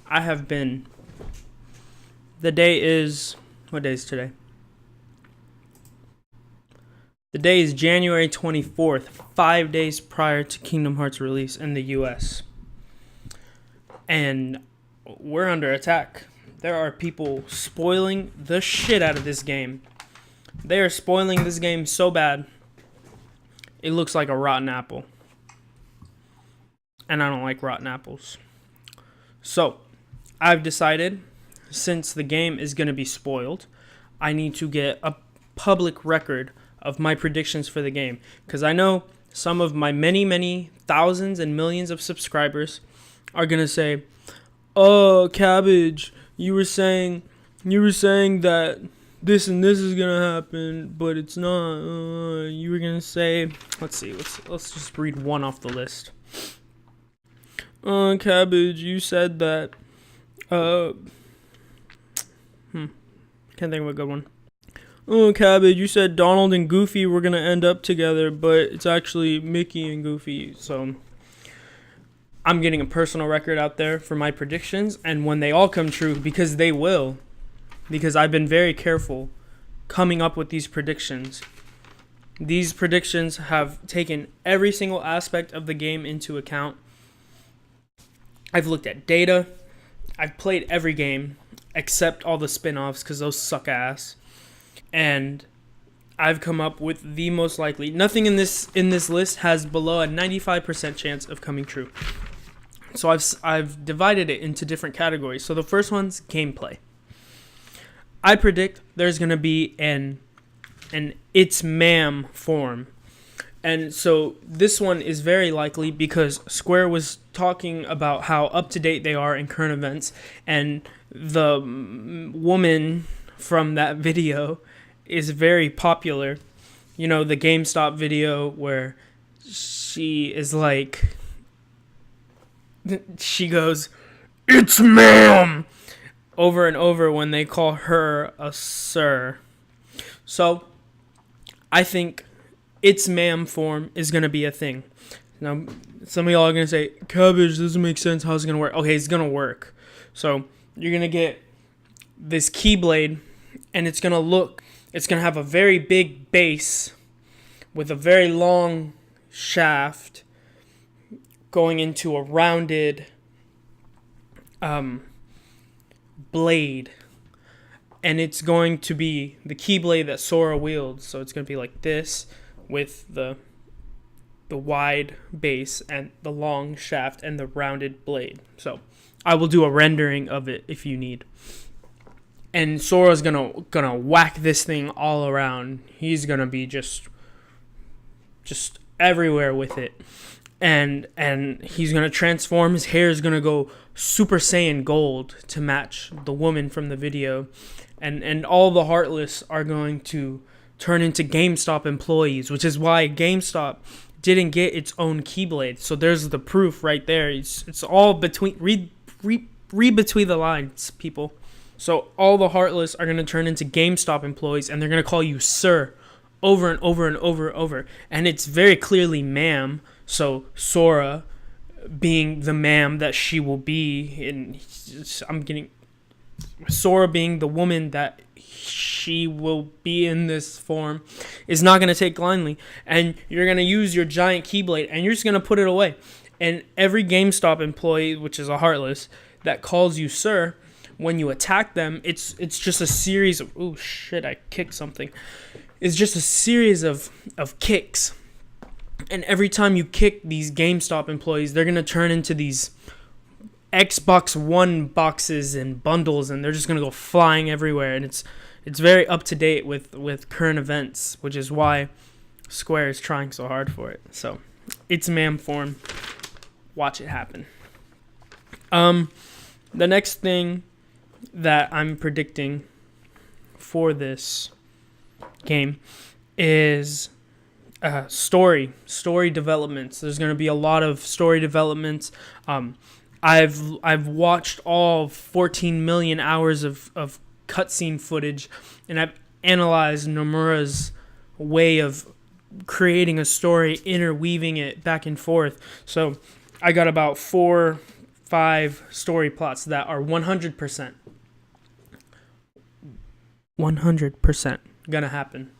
I have been. The day is. What day is today? The day is January 24th, 5 days prior to Kingdom Hearts release in the US. And we're under attack. There are people spoiling the shit out of this game. They are spoiling this game so bad, it looks like a rotten apple. And I don't like rotten apples. So, I've decided, since the game is going to be spoiled, I need to get a public record of my predictions for the game. Because I know some of my many thousands and millions of subscribers are going to say, "Oh, Cabbage, you were saying that this and this is going to happen, but it's not. You were going to say," let's see, let's just read one off the list. "Oh, Cabbage, you said that, can't think of a good one. Oh, Cabbage, you said Donald and Goofy were going to end up together, but it's actually Mickey and Goofy." So I'm getting a personal record out there for my predictions, and when they all come true, because they will, because I've been very careful coming up with these predictions. These predictions have taken every single aspect of the game into account. I've looked at data. I've played every game except all the spin-offs because those suck ass. And I've come up with the most likely. Nothing in this list has below a 95% chance of coming true. So I've divided it into different categories. So the first one's gameplay. I predict there's going to be an It's Ma'am form. And so this one is very likely because Square was talking about how up-to-date they are in current events, and the woman from that video is very popular. You know, the GameStop video where she is like, she goes, "It's ma'am," over and over when they call her a sir. So I think It's Ma'am form is going to be a thing. Now, some of y'all are going to say, "Cabbage, this doesn't make sense. How's it going to work?" Okay, it's going to work. So you're going to get this Keyblade, and it's going to have a very big base with a very long shaft going into a rounded blade. And it's going to be the Keyblade that Sora wields. So it's going to be like this, with the wide base and the long shaft and the rounded blade. So I will do a rendering of it if you need. And Sora's gonna whack this thing all around. He's gonna be just everywhere with it. And he's gonna transform. His hair is gonna go Super Saiyan Gold to match the woman from the video. And all the Heartless are going to turn into GameStop employees, which is why GameStop didn't get its own Keyblade. So there's the proof right there. It's all between read between the lines, people. So all the Heartless are going to turn into GameStop employees, and they're going to call you sir over and over and over and over. And it's very clearly ma'am. So Sora being the ma'am that she will be, and Sora being the woman that she will be in this form, is not going to take blindly. And you're going to use your giant Keyblade, and you're just going to put it away. And every GameStop employee, which is a Heartless, that calls you sir, when you attack them, it's just a series of... Oh, shit, I kicked something. It's just a series of kicks. And every time you kick these GameStop employees, they're going to turn into these Xbox One boxes and bundles, and they're just going to go flying everywhere. And it's very up to date with current events, which is why Square is trying so hard for it. So, It's Ma'am form. Watch it happen. The next thing that I'm predicting for this game is story developments. There's going to be a lot of story developments. I've watched all 14 million hours of cutscene footage, and I've analyzed Nomura's way of creating a story, interweaving it back and forth. So I got about 4-5 story plots that are 100% gonna happen.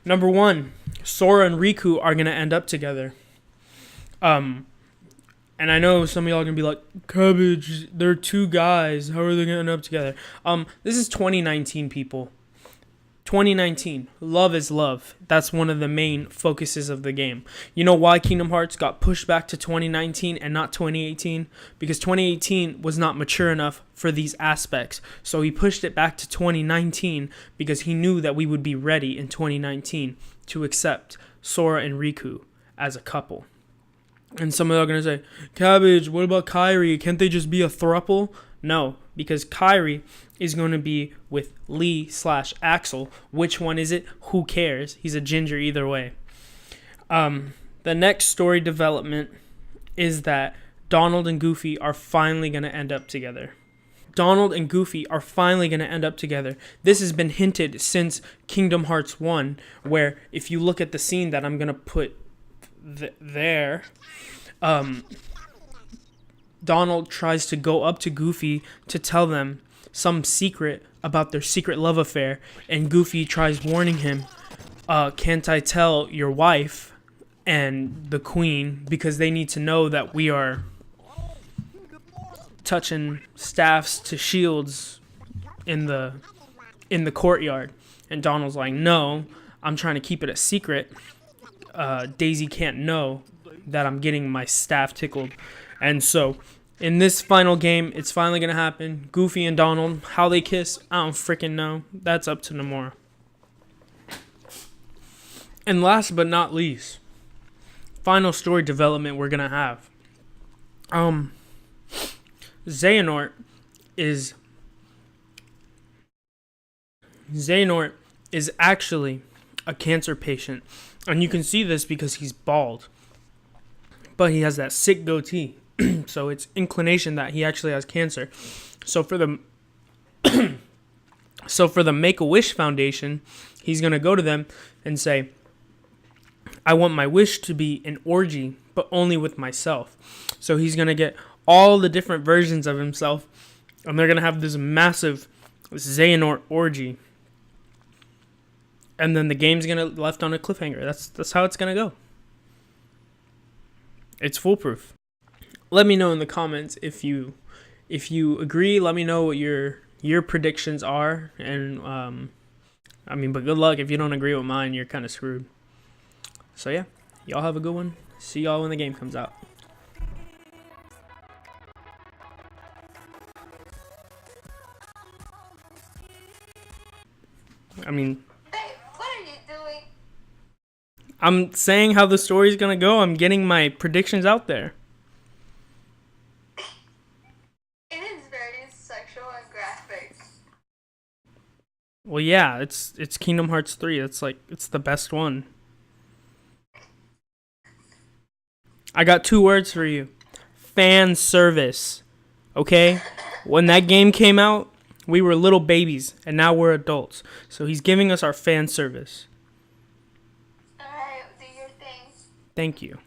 Number one, Sora and Riku are gonna end up together. And I know some of y'all are gonna be like, Cabbage, they're two guys. How are they gonna end up together? This is 2019, people. 2019. Love is love. That's one of the main focuses of the game. You know why Kingdom Hearts got pushed back to 2019 and not 2018? Because 2018 was not mature enough for these aspects. So he pushed it back to 2019 because he knew that we would be ready in 2019 to accept Sora and Riku as a couple. And some of them are going to say, Cabbage, what about Kairi? Can't they just be a throuple? No, because Kairi is going to be with Lee/Axel. Which one is it? Who cares? He's a ginger either way. The next story development is that Donald and Goofy are finally going to end up together. Donald and Goofy are finally going to end up together. This has been hinted since Kingdom Hearts 1, where if you look at the scene that I'm going to put there, Donald tries to go up to Goofy to tell them some secret about their secret love affair, and Goofy tries warning him, can't I tell your wife and the queen, because they need to know that we are touching staffs to shields in the courtyard. And Donald's like, no, I'm trying to keep it a secret. Daisy can't know that I'm getting my staff tickled. And so in this final game, it's finally going to happen. Goofy and Donald, how they kiss, I don't freaking know. That's up to Nomura. And last but not least, final story development we're going to have. Xehanort is actually a cancer patient. And you can see this because he's bald. But he has that sick goatee. So it's inclination that he actually has cancer. So for the Make-A-Wish Foundation, he's going to go to them and say, I want my wish to be an orgy, but only with myself. So he's going to get all the different versions of himself, and they're going to have this massive Xehanort orgy. And then the game's going to left on a cliffhanger. That's how it's going to go. It's foolproof. Let me know in the comments if you agree. Let me know what your predictions are, and but good luck. If you don't agree with mine, you're kind of screwed. So yeah, y'all have a good one. See y'all when the game comes out. Hey, what are you doing? I'm saying how the story's gonna go. I'm getting my predictions out there. It is very sexual and graphic. Well, yeah, it's Kingdom Hearts 3. It's the best one. I got 2 words for you. Fan service. Okay? When that game came out, we were little babies, and now we're adults. So he's giving us our fan service. Alright, do your thing. Thank you.